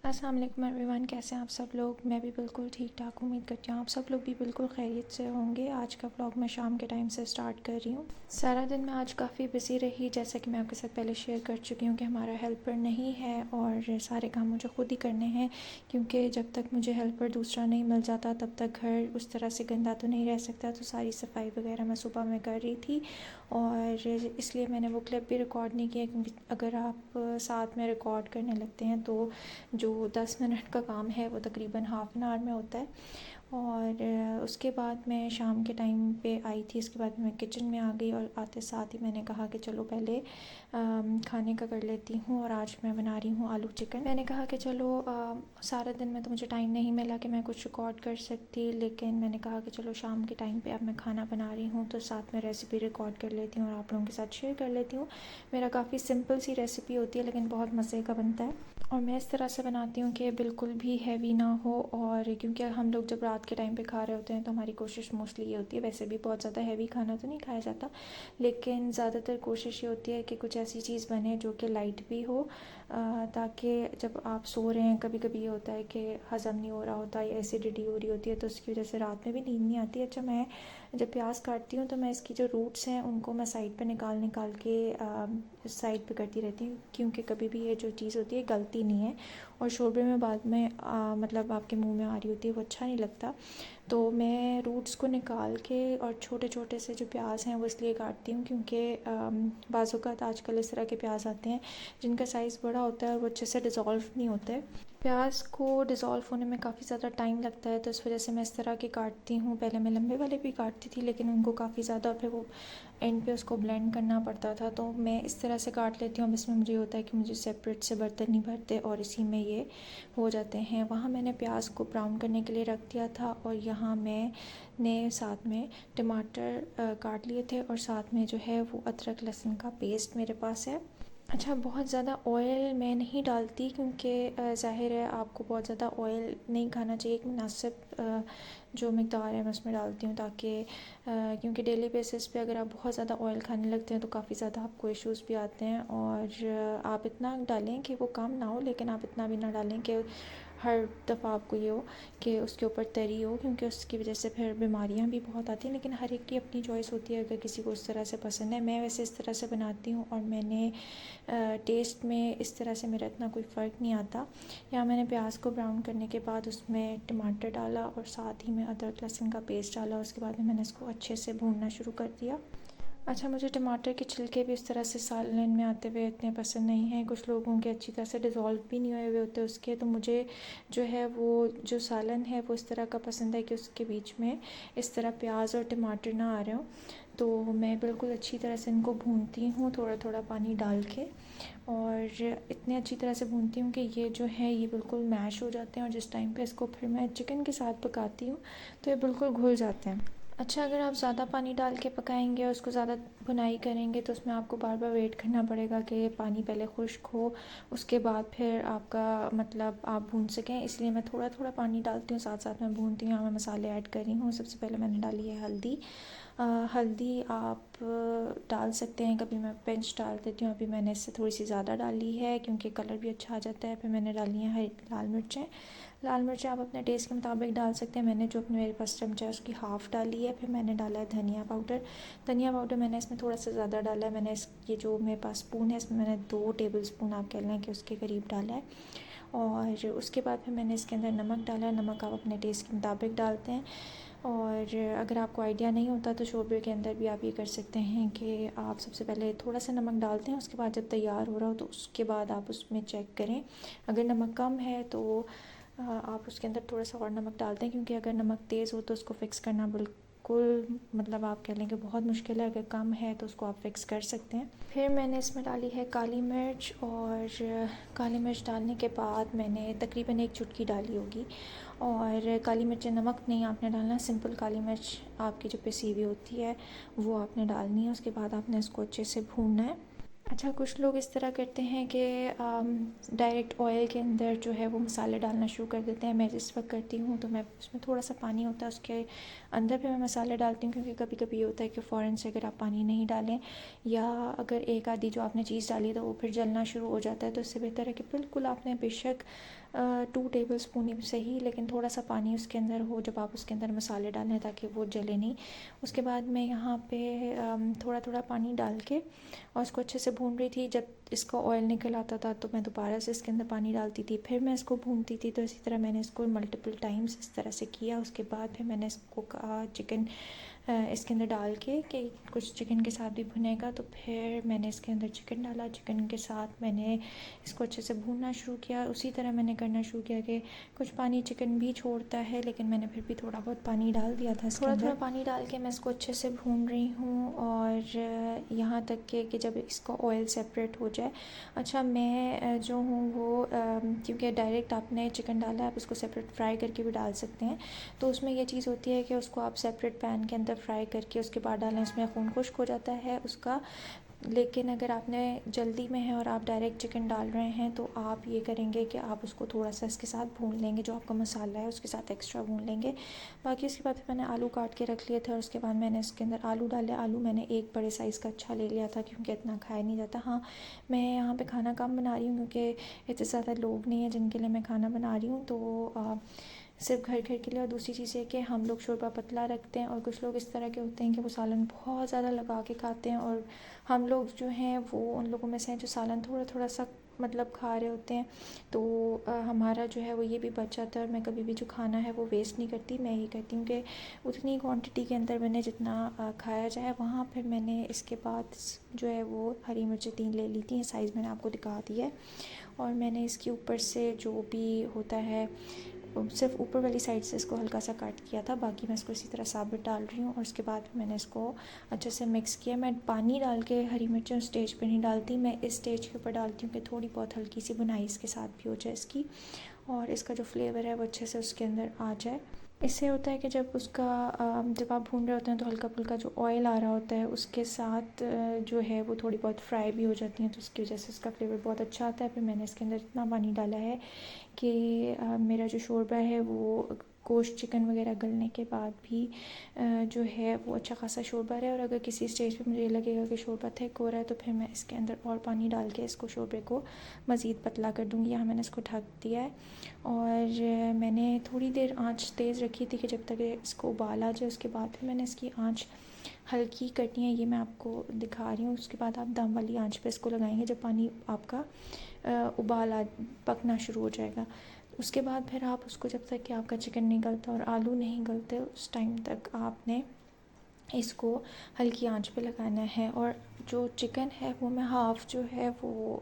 अस्सलाम वालेकुम एवरीवन, कैसे हैं आप सब लोग। मैं भी बिल्कुल ठीक ठाक, उम्मीद करती हूँ आप सब लोग भी बिल्कुल खैरियत से होंगे। आज का व्लॉग मैं शाम के टाइम से स्टार्ट कर रही हूँ। सारा दिन मैं आज काफ़ी बिज़ी रही, जैसा कि मैं आपके साथ पहले शेयर कर चुकी हूँ कि हमारा हेल्पर नहीं है और सारे काम मुझे खुद ही करने हैं, क्योंकि जब तक मुझे हेल्पर दूसरा नहीं मिल जाता तब तक घर उस तरह से गंदा तो नहीं रह सकता। तो सारी सफाई वगैरह मैं सुबह में कर रही थी और इसलिए मैंने वो क्लिप भी रिकॉर्ड नहीं किया, क्योंकि अगर आप साथ में रिकॉर्ड करने लगते हैं तो जो 10 मिनट का काम है वो तकरीबन हाफ़ एन आवर में होता है। और उसके बाद मैं शाम के टाइम पे आई थी। इसके बाद मैं किचन में आ गई और आते साथ ही मैंने कहा कि चलो पहले खाने का कर लेती हूँ। और आज मैं बना रही हूँ आलू चिकन। मैंने कहा कि चलो सारा दिन में तो मुझे टाइम नहीं मिला कि मैं कुछ रिकॉर्ड कर सकती, लेकिन मैंने कहा कि चलो शाम के टाइम पे अब मैं खाना बना रही हूँ तो साथ में रेसिपी रिकॉर्ड कर लेती हूँ और आप लोगों के साथ शेयर कर लेती हूँ। मेरा काफ़ी सिंपल सी रेसिपी होती है लेकिन बहुत मज़े का बनता है। और मैं इस तरह से बनाती हूँ कि बिल्कुल भी हैवी ना हो। और क्योंकि हम लोग जब रात के टाइम पे खा रहे होते हैं तो हमारी कोशिश मोस्टली ये होती है, वैसे भी बहुत ज़्यादा हैवी खाना तो नहीं खाया जाता, लेकिन ज़्यादातर कोशिश ये होती है कि कुछ ऐसी चीज़ बने जो कि लाइट भी हो, ताकि जब आप सो रहे हैं, कभी कभी ये होता है कि हज़म नहीं हो रहा होता या एसिडिटी हो रही होती है तो उसकी वजह से रात में भी नींद नहीं आती। अच्छा, मैं जब प्याज काटती हूँ तो मैं इसकी जो रूट्स हैं उनको मैं साइड पे निकाल निकाल के साइड पे करती रहती हूँ, क्योंकि कभी भी ये जो चीज़ होती है गलती नहीं है और शोरबे में बाद में मतलब आपके मुंह में आ रही होती है, वो अच्छा नहीं लगता। तो मैं रूट्स को निकाल के और छोटे छोटे से जो प्याज हैं वो इसलिए काटती हूँ क्योंकि बाज़-औक़ात आजकल इस तरह के प्याज आते हैं जिनका साइज़ बड़ा होता है और वो अच्छे से डिज़ोल्व नहीं होते। प्याज को डिज़ोल्व होने में काफ़ी ज़्यादा टाइम लगता है, तो इस वजह से मैं इस तरह के काटती हूँ। पहले मैं लंबे वाले भी काटती थी लेकिन उनको काफ़ी ज़्यादा फिर वो एंड पे उसको ब्लेंड करना पड़ता था, तो मैं इस तरह से काट लेती हूँ। अब इसमें मुझे होता है कि मुझे सेपरेट से बर्तन नहीं भरते और इसी में ये हो जाते हैं। वहाँ मैंने प्याज को ब्राउन करने के लिए रख दिया था और यहाँ मैंने साथ में टमाटर काट लिए थे और साथ में जो है वो अदरक लहसुन का पेस्ट मेरे पास है। अच्छा, बहुत ज़्यादा ऑयल मैं नहीं डालती क्योंकि ज़ाहिर है आपको बहुत ज़्यादा ऑयल नहीं खाना चाहिए। एक मुनासिब जो मिक़दार है मैं उसमें डालती हूँ, ताकि क्योंकि डेली बेसिस पे अगर आप बहुत ज़्यादा ऑयल खाने लगते हैं तो काफ़ी ज़्यादा आपको इश्यूज़ भी आते हैं। और आप इतना डालें कि वो कम ना हो, लेकिन आप इतना भी ना डालें कि हर दफ़ा आपको ये हो कि उसके ऊपर तरी हो, क्योंकि उसकी वजह से फिर बीमारियां भी बहुत आती हैं। लेकिन हर एक की अपनी चॉइस होती है, अगर किसी को उस तरह से पसंद है। मैं वैसे इस तरह से बनाती हूँ और मैंने टेस्ट में इस तरह से मेरा इतना कोई फ़र्क नहीं आता। यहाँ मैंने प्याज को ब्राउन करने के बाद उसमें टमाटर डाला और साथ ही में अदरक लहसुन का पेस्ट डाला। उसके बाद में मैंने इसको अच्छे से भूनना शुरू कर दिया। अच्छा, मुझे टमाटर के छिलके भी इस तरह से सालन में आते हुए इतने पसंद नहीं हैं। कुछ लोगों के अच्छी तरह से डिज़ोल्व भी नहीं हुए हुए होते उसके, तो मुझे जो है वो जो सालन है वो इस तरह का पसंद है कि उसके बीच में इस तरह प्याज और टमाटर ना आ रहे हों। तो मैं बिल्कुल अच्छी तरह से इनको भूनती हूँ, थोड़ा थोड़ा पानी डाल के, और इतने अच्छी तरह से भूनती हूँ कि ये जो है ये बिल्कुल मैश हो जाते हैं। और जिस टाइम पे इसको फिर मैं चिकन के साथ पकाती हूँ तो ये बिल्कुल घुल जाते हैं। अच्छा, अगर आप ज़्यादा पानी डाल के पकाएंगे और उसको ज़्यादा भुनाई करेंगे तो उसमें आपको बार बार वेट करना पड़ेगा कि पानी पहले खुश्क हो, उसके बाद फिर आपका मतलब आप भून सकें। इसलिए मैं थोड़ा थोड़ा पानी डालती हूँ, साथ साथ मैं भूनती हूँ। यहाँ मैं मसाले ऐड कर रही हूँ। सबसे पहले मैंने डाली है हल्दी। हल्दी आप डाल सकते हैं, कभी मैं पिंच डाल देती हूँ। अभी मैंने इससे थोड़ी सी ज़्यादा डाली है क्योंकि कलर भी अच्छा आ जाता है। फिर मैंने डाली है लाल मिर्चें। लाल मिर्चें आप अपने टेस्ट के मुताबिक डाल सकते हैं। मैंने जो अपने मेरे पास चमचा है उसकी हाफ़ डाली है। फिर मैंने डाला है धनिया पाउडर। धनिया पाउडर मैंने इसमें थोड़ा सा ज़्यादा डाला है। मैंने ये जो मेरे पास स्पून है इसमें मैंने 2 टेबल स्पून आप कह लें कि उसके करीब डाला है। और उसके बाद फिर मैंने इसके अंदर नमक डाला है। नमक आप अपने टेस्ट के मुताबिक डालते हैं। और अगर आपको आइडिया नहीं होता तो शोरबे के अंदर भी आप ये कर सकते हैं कि आप सबसे पहले थोड़ा सा नमक डालते हैं, उसके बाद जब तैयार हो रहा हो तो उसके बाद आप उसमें चेक करें। अगर नमक कम है तो आप उसके अंदर थोड़ा सा और नमक डालते हैं, क्योंकि अगर नमक तेज़ हो तो उसको फ़िक्स करना बिल्कुल मतलब आप कह लें कि बहुत मुश्किल है। अगर कम है तो उसको आप फ़िक्स कर सकते हैं। फिर मैंने इसमें डाली है काली मिर्च, और काली मिर्च डालने के बाद मैंने तकरीबन 1 चुटकी डाली होगी। और काली मिर्च नमक नहीं आपने डालना, सिंपल काली मिर्च आपकी जो पिसी हुई होती है वो आपने डालनी है। उसके बाद आपने इसको अच्छे से भूनना है। अच्छा, कुछ लोग इस तरह करते हैं कि डायरेक्ट ऑयल के अंदर जो है वो मसाले डालना शुरू कर देते हैं। मैं जिस वक्त करती हूँ तो मैं उसमें थोड़ा सा पानी होता है उसके अंदर भी मैं मसाले डालती हूँ, क्योंकि कभी कभी ये होता है कि फ़ौरन से अगर आप पानी नहीं डालें या अगर एक आधी जो आपने चीज़ डाली तो वो फिर जलना शुरू हो जाता है। तो इससे बेहतर है कि बिल्कुल आपने बेशक 2 टेबल स्पून से ही, लेकिन थोड़ा सा पानी उसके अंदर हो जब आप उसके अंदर मसाले डालें, ताकि वो जले नहीं। उसके बाद मैं यहाँ पे थोड़ा थोड़ा पानी डाल के और इसको अच्छे से भून रही थी। जब इसका ऑयल निकल आता था तो मैं दोबारा से इसके अंदर पानी डालती थी, फिर मैं इसको भूनती थी। तो इसी तरह मैंने इसको मल्टीपल टाइम्स इस तरह से किया। उसके बाद फिर मैंने इसको चिकन इसके अंदर डाल के कि कुछ चिकन के साथ भी भुनेगा, तो फिर मैंने इसके अंदर चिकन डाला। चिकन के साथ मैंने इसको अच्छे से भूनना शुरू किया। उसी तरह मैंने करना शुरू किया कि कुछ पानी चिकन भी छोड़ता है, लेकिन मैंने फिर भी थोड़ा बहुत पानी डाल दिया था इसके अंदर। थोड़ा पानी डाल के मैं इसको अच्छे से भून रही हूँ, और यहाँ तक कि जब इसका ऑयल सेपरेट हो जाए। अच्छा, मैं जो हूँ वो क्योंकि डायरेक्ट आपने चिकन डाला है, आप इसको सेपरेट फ्राई करके भी डाल सकते हैं। तो उसमें ये चीज़ होती है कि उसको आप सेपरेट पैन के अंदर फ्राई करके उसके बाद डालें, इसमें खून खुश्क हो जाता है उसका। लेकिन अगर आपने जल्दी में है और आप डायरेक्ट चिकन डाल रहे हैं, तो आप ये करेंगे कि आप उसको थोड़ा सा इसके साथ भून लेंगे, जो आपका मसाला है उसके साथ एक्स्ट्रा भून लेंगे। बाकी उसके बाद मैंने आलू काट के रख लिए थे, और उसके बाद मैंने इसके अंदर आलू डाले। आलू मैंने एक बड़े साइज़ का अच्छा ले लिया था, क्योंकि इतना खाया नहीं जाता। हाँ, मैं यहाँ पे खाना कम बना रही हूँ, क्योंकि इतने ज़्यादा लोग नहीं हैं जिनके लिए मैं खाना बना रही हूँ, तो सिर्फ घर के लिए। और दूसरी चीज़ है कि हम लोग शोरबा पतला रखते हैं, और कुछ लोग इस तरह के होते हैं कि वो सालन बहुत ज़्यादा लगा के खाते हैं, और हम लोग जो हैं वो उन लोगों में से हैं जो सालन थोड़ा थोड़ा सा मतलब खा रहे होते हैं। तो हमारा जो है वो ये भी बच जाता है, और मैं कभी भी जो खाना है वो वेस्ट नहीं करती। मैं ये कहती हूँ कि उतनी क्वांटिटी के अंदर मैंने जितना खाया जाए वहाँ। फिर मैंने इसके बाद जो है वो हरी मिर्ची 3 ले ली थी, साइज़ मैंने आपको दिखा दी है। और मैंने इसके ऊपर से जो भी होता है सिर्फ ऊपर वाली साइड से इसको हल्का सा काट किया था, बाकी मैं इसको इसी तरह साबित डाल रही हूँ। और उसके बाद मैंने इसको अच्छे से मिक्स किया। मैं पानी डाल के हरी मिर्चें स्टेज पे नहीं डालती, मैं इस स्टेज के ऊपर डालती हूँ कि थोड़ी बहुत हल्की सी बुनाई इसके साथ भी हो जाए इसकी, और इसका जो फ्लेवर है वो अच्छे से उसके अंदर आ जाए। इससे होता है कि जब जब आप भून रहे होते हैं तो हल्का फुल्का जो ऑयल आ रहा होता है उसके साथ जो है वो थोड़ी बहुत फ्राई भी हो जाती हैं, तो उसकी वजह से उसका फ्लेवर बहुत अच्छा आता है। फिर मैंने इसके अंदर इतना पानी डाला है कि मेरा जो शोरबा है वो गोश्त चिकन वगैरह गलने के बाद भी जो है वो अच्छा खासा शोरबा है। और अगर किसी स्टेज पे मुझे लगेगा कि शोरबा थिक हो रहा है, तो फिर मैं इसके अंदर और पानी डाल के इसको शोरबे को मज़ीद पतला कर दूँगी। यहाँ मैंने इसको ढक दिया है, और मैंने थोड़ी देर आंच तेज़ रखी थी कि जब तक इसको उबाल आ जाए। उसके बाद फिर मैंने इसकी आंच हल्की करनी है, ये मैं आपको दिखा रही हूँ। उसके बाद आप दम वाली आंच पे इसको लगाएंगे जब पानी आपका पकना शुरू हो जाएगा। उसके बाद फिर आप उसको जब तक कि आपका चिकन नहीं गलता और आलू नहीं गलते, उस टाइम तक आपने इसको हल्की आंच पे लगाना है। और जो चिकन है वो मैं हाफ़ जो है वो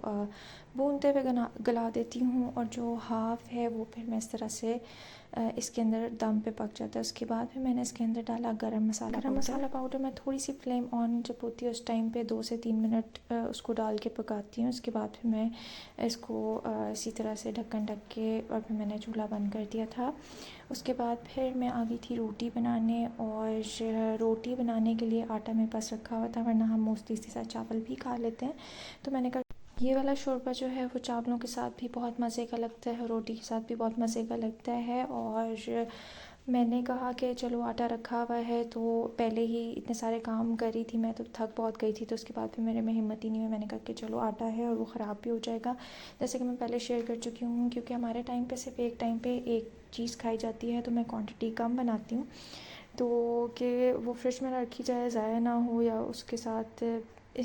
भूनते हुए गला देती हूँ, और जो हाफ़ है वो फिर मैं इस तरह से इसके अंदर दम पे पक जाता है। उसके बाद फिर मैंने इसके अंदर डाला गरम मसाला पाउडर। मैं थोड़ी सी फ्लेम ऑन जब होती है उस टाइम पे 2 से 3 मिनट उसको डाल के पकाती हूँ। उसके बाद फिर मैं इसको इसी तरह से ढक्कन ढक के और फिर मैंने चूल्हा बंद कर दिया था। उसके बाद फिर मैं आ गई थी रोटी बनाने, और रोटी बनाने के लिए आटा मेरे पास रखा हुआ था, वरना हम मोस्टली इसके साथ चावल भी खा लेते हैं। तो मैंने कहा ये वाला शोरबा जो है वो चावलों के साथ भी बहुत मज़े का लगता है, रोटी के साथ भी बहुत मज़े का लगता है। और मैंने कहा कि चलो आटा रखा हुआ है, तो पहले ही इतने सारे काम कर रही थी मैं, तो थक बहुत गई थी। तो उसके बाद फिर मेरे में हिम्मत ही नहीं हुई, मैंने कहा कि चलो आटा है और वो ख़राब भी हो जाएगा। जैसे कि मैं पहले शेयर कर चुकी हूँ, क्योंकि हमारे टाइम पे सिर्फ एक टाइम पे एक चीज़ खाई जाती है, तो मैं क्वांटिटी कम बनाती हूँ, तो कि वो फ्रिज में रखी जाए, ज़ाया ना हो, या उसके साथ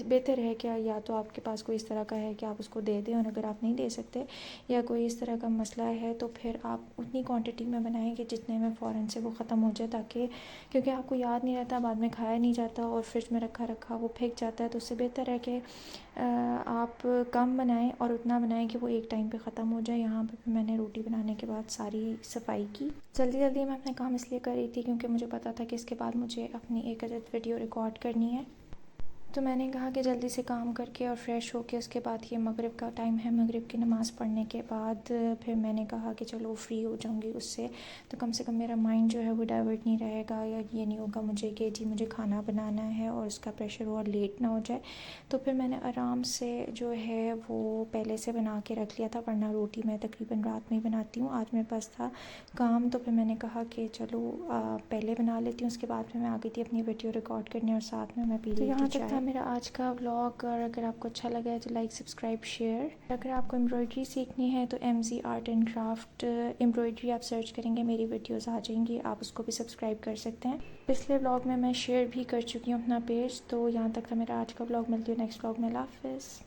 बेहतर है क्या, या तो आपके पास कोई इस तरह का है कि आप उसको दे दें, और अगर आप नहीं दे सकते या कोई इस तरह का मसला है, तो फिर आप उतनी क्वांटिटी में बनाएं कि जितने में फ़ौरन से वो ख़त्म हो जाए, ताकि क्योंकि आपको याद नहीं रहता, बाद में खाया नहीं जाता और फ्रिज में रखा वो फेंक जाता है। तो उससे बेहतर है कि आप कम बनाएं और उतना बनाएं कि वो एक टाइम पे ख़त्म हो जाए। यहाँ पे मैंने रोटी बनाने के बाद सारी सफाई की। जल्दी मैं अपना काम इसलिए कर रही थी क्योंकि मुझे पता था कि इसके बाद मुझे अपनी एक अदद वीडियो रिकॉर्ड करनी है। तो मैंने कहा कि जल्दी से काम करके और फ्रेश होके उसके बाद ये मगरिब का टाइम है, मगरिब की नमाज़ पढ़ने के बाद फिर मैंने कहा कि चलो फ्री हो जाऊंगी उससे, तो कम से कम मेरा माइंड जो है वो डाइवर्ट नहीं रहेगा, या ये नहीं होगा मुझे कि जी मुझे खाना बनाना है और उसका प्रेशर और लेट ना हो जाए। तो फिर मैंने आराम से जो है वो पहले से बना के रख लिया था, वरना रोटी मैं तकरीबन रात में ही बनाती हूँ। आज मेरे पास था काम, तो फिर मैंने कहा कि चलो पहले बना लेती हूँ। उसके बाद फिर मैं आ गई थी अपनी वीडियो रिकॉर्ड करने, और साथ में मैं पी रही थी चाय। मेरा आज का व्लॉग, और अगर आपको अच्छा लगा है तो लाइक, सब्सक्राइब, शेयर। अगर आपको एम्ब्रॉयडरी सीखनी है तो MZ art and craft embroidery आप सर्च करेंगे, मेरी वीडियोस आ जाएंगी, आप उसको भी सब्सक्राइब कर सकते हैं। पिछले व्लॉग में मैं शेयर भी कर चुकी हूँ अपना पेज। तो यहाँ तक था मेरा आज का व्लॉग। मिलती हूँ नेक्स्ट व्लॉग में। अल्लाह हाफ़िज़।